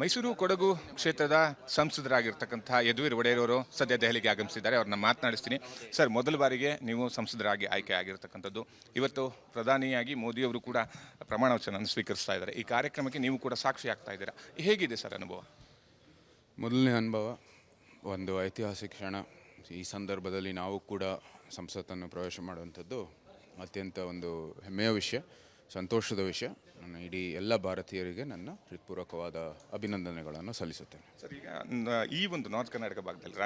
ಮೈಸೂರು ಕೊಡಗು ಕ್ಷೇತ್ರದ ಸಂಸದರಾಗಿರ್ತಕ್ಕಂಥ ಯದುವೀರ್ ಒಡೆಯರ್ ಅವರು ಸದ್ಯ ದೆಹಲಿಗೆ ಆಗಮಿಸಿದ್ದಾರೆ. ಅವ್ರನ್ನ ಮಾತನಾಡಿಸ್ತೀನಿ. ಸರ್, ಮೊದಲ ಬಾರಿಗೆ ನೀವು ಸಂಸದರಾಗಿ ಆಯ್ಕೆ ಆಗಿರ್ತಕ್ಕಂಥದ್ದು. ಇವತ್ತು ಪ್ರಧಾನಿಯಾಗಿ ಮೋದಿಯವರು ಕೂಡ ಪ್ರಮಾಣ ವಚನವನ್ನು ಸ್ವೀಕರಿಸ್ತಾ ಇದ್ದಾರೆ. ಈ ಕಾರ್ಯಕ್ರಮಕ್ಕೆ ನೀವು ಕೂಡ ಸಾಕ್ಷಿ ಆಗ್ತಾ ಇದ್ದೀರಾ. ಹೇಗಿದೆ ಸರ್ ಅನುಭವ? ಮೊದಲನೇ ಅನುಭವ, ಒಂದು ಐತಿಹಾಸಿಕ ಕ್ಷಣ. ಈ ಸಂದರ್ಭದಲ್ಲಿ ನಾವು ಕೂಡ ಸಂಸತ್ತನ್ನು ಪ್ರವೇಶ ಮಾಡುವಂಥದ್ದು ಅತ್ಯಂತ ಒಂದು ಹೆಮ್ಮೆಯ ವಿಷಯ, ಸಂತೋಷದ ವಿಷಯ. ನನ್ನ ಇಡೀ ಎಲ್ಲ ಭಾರತೀಯರಿಗೆ ನನ್ನ ಹೃತ್ಪೂರ್ವಕವಾದ ಅಭಿನಂದನೆಗಳನ್ನು ಸಲ್ಲಿಸುತ್ತೇನೆ. ಸರ್, ಈಗ ಈ ಒಂದು ನಾರ್ತ್ ಕರ್ನಾಟಕ ಭಾಗದಲ್ಲಿ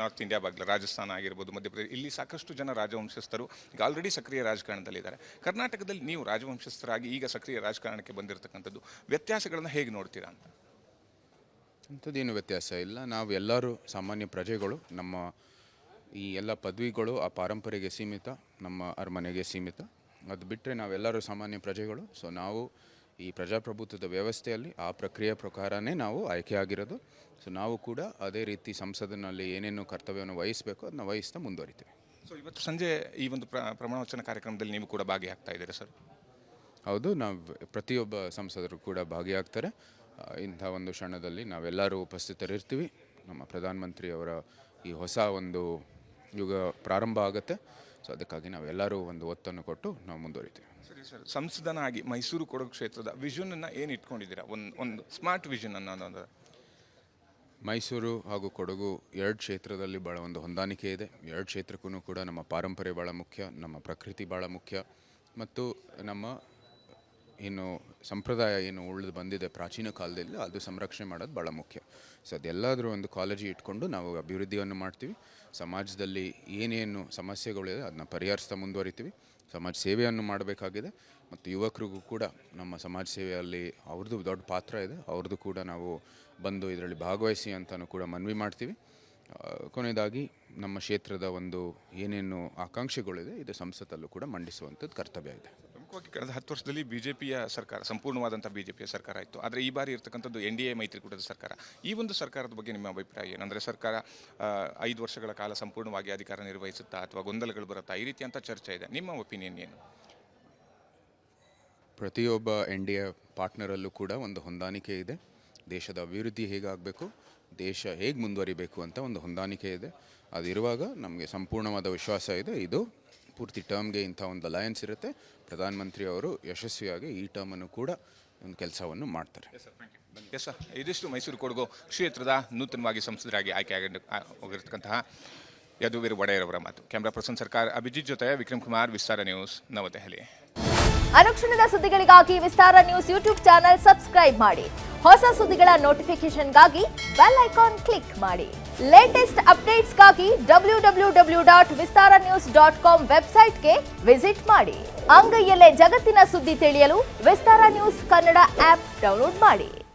ನಾರ್ತ್ ಇಂಡಿಯಾ ಭಾಗದಲ್ಲಿ ರಾಜಸ್ಥಾನ ಆಗಿರ್ಬೋದು, ಮಧ್ಯಪ್ರದೇಶ, ಇಲ್ಲಿ ಸಾಕಷ್ಟು ಜನ ರಾಜವಂಶಸ್ಥರು ಈಗ ಆಲ್ರೆಡಿ ಸಕ್ರಿಯ ರಾಜಕಾರಣದಲ್ಲಿದ್ದಾರೆ. ಕರ್ನಾಟಕದಲ್ಲಿ ನೀವು ರಾಜವಂಶಸ್ಥರಾಗಿ ಈಗ ಸಕ್ರಿಯ ರಾಜಕಾರಣಕ್ಕೆ ಬಂದಿರತಕ್ಕಂಥದ್ದು, ವ್ಯತ್ಯಾಸಗಳನ್ನು ಹೇಗೆ ನೋಡ್ತೀರಾ ಅಂತ? ಅಂಥದ್ದೇನು ವ್ಯತ್ಯಾಸ ಇಲ್ಲ. ನಾವು ಎಲ್ಲರೂ ಸಾಮಾನ್ಯ ಪ್ರಜೆಗಳು. ನಮ್ಮ ಈ ಎಲ್ಲ ಪದವಿಗಳು ಆ ಪಾರಂಪರೆಗೆ ಸೀಮಿತ, ನಮ್ಮ ಅರಮನೆಗೆ ಸೀಮಿತ. ಅದು ಬಿಟ್ಟರೆ ನಾವೆಲ್ಲರೂ ಸಾಮಾನ್ಯ ಪ್ರಜೆಗಳು. ಸೊ ನಾವು ಈ ಪ್ರಜಾಪ್ರಭುತ್ವದ ವ್ಯವಸ್ಥೆಯಲ್ಲಿ ಆ ಪ್ರಕ್ರಿಯೆ ಪ್ರಕಾರನೇ ನಾವು ಆಯ್ಕೆಯಾಗಿರೋದು. ಸೊ ನಾವು ಕೂಡ ಅದೇ ರೀತಿ ಸಂಸತ್ತಿನಲ್ಲಿ ಏನೇನು ಕರ್ತವ್ಯವನ್ನು ವಹಿಸಬೇಕು ಅದನ್ನ ವಹಿಸ್ತಾ ಮುಂದುವರಿತೀವಿ. ಸೊ ಇವತ್ತು ಸಂಜೆ ಈ ಒಂದು ಪ್ರಮಾಣ ವಚನ ಕಾರ್ಯಕ್ರಮದಲ್ಲಿ ನೀವು ಕೂಡ ಭಾಗಿಯಾಗ್ತಾ ಇದ್ದೀರಾ ಸರ್? ಹೌದು, ನಾವು ಪ್ರತಿಯೊಬ್ಬ ಸಂಸದರು ಕೂಡ ಭಾಗಿಯಾಗ್ತಾರೆ. ಇಂಥ ಒಂದು ಕ್ಷಣದಲ್ಲಿ ನಾವೆಲ್ಲರೂ ಉಪಸ್ಥಿತರಿರ್ತೀವಿ. ನಮ್ಮ ಪ್ರಧಾನಮಂತ್ರಿಯವರ ಈ ಹೊಸ ಒಂದು ಯುಗ ಪ್ರಾರಂಭ ಆಗುತ್ತೆ. ಸೊ ಅದಕ್ಕಾಗಿ ನಾವೆಲ್ಲರೂ ಒಂದು ಒತ್ತನ್ನು ಕೊಟ್ಟು ನಾವು ಮುಂದುವರಿತೀವಿ. ಸರಿ ಸರ್, ಸಂಸದನಾಗಿ ಮೈಸೂರು ಕೊಡಗು ಕ್ಷೇತ್ರದ ವಿಷನನ್ನು ಏನು ಇಟ್ಕೊಂಡಿದ್ದೀರಾ? ಒಂದು ಸ್ಮಾರ್ಟ್ ವಿಷನ್ ಅನ್ನೋದು. ಮೈಸೂರು ಹಾಗೂ ಕೊಡಗು ಎರಡು ಕ್ಷೇತ್ರದಲ್ಲಿ ಭಾಳ ಒಂದು ಹೊಂದಾಣಿಕೆ ಇದೆ. ಎರಡು ಕ್ಷೇತ್ರಕ್ಕೂ ಕೂಡ ನಮ್ಮ ಪಾರಂಪರೆ ಭಾಳ ಮುಖ್ಯ, ನಮ್ಮ ಪ್ರಕೃತಿ ಭಾಳ ಮುಖ್ಯ, ಮತ್ತು ನಮ್ಮ ಏನು ಸಂಪ್ರದಾಯ ಏನು ಉಳಿದು ಬಂದಿದೆ ಪ್ರಾಚೀನ ಕಾಲದಲ್ಲಿ ಅದು ಸಂರಕ್ಷಣೆ ಮಾಡೋದು ಭಾಳ ಮುಖ್ಯ. ಸೊ ಅದೆಲ್ಲದರೂ ಒಂದು ಕಾಳಜಿ ಇಟ್ಕೊಂಡು ನಾವು ಅಭಿವೃದ್ಧಿಯನ್ನು ಮಾಡ್ತೀವಿ. ಸಮಾಜದಲ್ಲಿ ಏನೇನು ಸಮಸ್ಯೆಗಳಿದೆ ಅದನ್ನ ಪರಿಹರಿಸ್ತಾ ಮುಂದುವರಿತೀವಿ. ಸಮಾಜ ಸೇವೆಯನ್ನು ಮಾಡಬೇಕಾಗಿದೆ, ಮತ್ತು ಯುವಕರಿಗೂ ಕೂಡ ನಮ್ಮ ಸಮಾಜ ಸೇವೆಯಲ್ಲಿ ಅವ್ರದ್ದು ದೊಡ್ಡ ಪಾತ್ರ ಇದೆ. ಅವ್ರದ್ದು ಕೂಡ ನಾವು ಬಂದು ಇದರಲ್ಲಿ ಭಾಗವಹಿಸಿ ಅಂತಲೂ ಕೂಡ ಮನವಿ ಮಾಡ್ತೀವಿ. ಕೊನೆಯದಾಗಿ ನಮ್ಮ ಕ್ಷೇತ್ರದ ಒಂದು ಏನೇನು ಆಕಾಂಕ್ಷೆಗಳಿದೆ ಇದು ಸಂಸತ್ತಲ್ಲೂ ಕೂಡ ಮಂಡಿಸುವಂಥದ್ದು ಕರ್ತವ್ಯ ಇದೆ. ಪ್ರಮುಖವಾಗಿ ಕಳೆದ 10 ವರ್ಷದಲ್ಲಿ ಬಿಜೆಪಿಯ ಸರ್ಕಾರ, ಸಂಪೂರ್ಣವಾದಂಥ ಬಿಜೆಪಿಯ ಸರ್ಕಾರ ಇತ್ತು. ಆದರೆ ಈ ಬಾರಿ ಇರ್ತಕ್ಕಂಥದ್ದು NDA ಮೈತ್ರಿಕೂಟದ ಸರ್ಕಾರ. ಈ ಒಂದು ಸರ್ಕಾರದ ಬಗ್ಗೆ ನಿಮ್ಮ ಅಭಿಪ್ರಾಯ ಏನಂದರೆ, ಸರ್ಕಾರ 5 ವರ್ಷಗಳ ಕಾಲ ಸಂಪೂರ್ಣವಾಗಿ ಅಧಿಕಾರ ನಿರ್ವಹಿಸುತ್ತಾ ಅಥವಾ ಗೊಂದಲಗಳು ಬರುತ್ತಾ, ಈ ರೀತಿ ಅಂತ ಚರ್ಚೆ ಇದೆ. ನಿಮ್ಮ ಒಪಿನಿಯನ್ ಏನು? ಪ್ರತಿಯೊಬ್ಬ NDA ಪಾರ್ಟ್ನರಲ್ಲೂ ಕೂಡ ಒಂದು ಹೊಂದಾಣಿಕೆ ಇದೆ. ದೇಶದ ಅಭಿವೃದ್ಧಿ ಹೇಗಾಗಬೇಕು, ದೇಶ ಹೇಗೆ ಮುಂದುವರಿಬೇಕು ಅಂತ ಒಂದು ಹೊಂದಾಣಿಕೆ ಇದೆ. ಅದಿರುವಾಗ ನಮಗೆ ಸಂಪೂರ್ಣವಾದ ವಿಶ್ವಾಸ ಇದೆ, ಇದು ಪೂರ್ತಿ ಟರ್ಮ್ಗೆ ಇಂಥ ಒಂದು ಅಲಯನ್ಸ್ ಇರುತ್ತೆ. ಪ್ರಧಾನಮಂತ್ರಿ ಅವರು ಯಶಸ್ವಿಯಾಗಿ ಈ ಟರ್ಮನ್ನು ಕೂಡ ಒಂದು ಕೆಲಸವನ್ನು ಮಾಡ್ತಾರೆ. ಎಸ್ ಸರ್, ಇದಿಷ್ಟು ಮೈಸೂರು ಕೊಡಗು ಕ್ಷೇತ್ರದ ನೂತನವಾಗಿ ಸಂಸದರಾಗಿ ಆಯ್ಕೆ ಹೋಗಿರ್ತಕ್ಕಂತಹ ಯದುವೀರ್ ಒಡೆಯರ್ ಅವರ ಮಾತು. ಕ್ಯಾಮ್ರಾ ಪರ್ಸನ್ ಸರ್ಕಾರ ಅಭಿಜಿತ್ ಜೊತೆ ವಿಕ್ರಮ್ ಕುಮಾರ್, ವಿಸ್ತಾರ ನ್ಯೂಸ್, ನವದೆಹಲಿ. ಅನುಕ್ಷಣದ ಸುದ್ದಿಗಳಿಗಾಗಿ ವಿಸ್ತಾರ ನ್ಯೂಸ್ ಯೂಟ್ಯೂಬ್ ಚಾನೆಲ್ ಸಬ್ಸ್ಕ್ರೈಬ್ ಮಾಡಿ. ಹೊಸ ಸುದ್ದಿಗಳ ನೋಟಿಫಿಕೇಶನ್ಗಾಗಿ ಬೆಲ್ ಐಕಾನ್ ಕ್ಲಿಕ್ ಮಾಡಿ. ಲೇಟೆಸ್ಟ್ ಅಪ್ಡೇಟ್ಸ್ಗಾಗಿ www.vistaranews.com ವೆಬ್ಸೈಟ್ಗೆ ವಿಸಿಟ್ ಮಾಡಿ. ಅಂಗೈಯಲ್ಲೇ ಜಗತ್ತಿನ ಸುದ್ದಿ ತಿಳಿಯಲು ವಿಸ್ತಾರ ನ್ಯೂಸ್ ಕನ್ನಡ ಆಪ್ ಡೌನ್ಲೋಡ್ ಮಾಡಿ.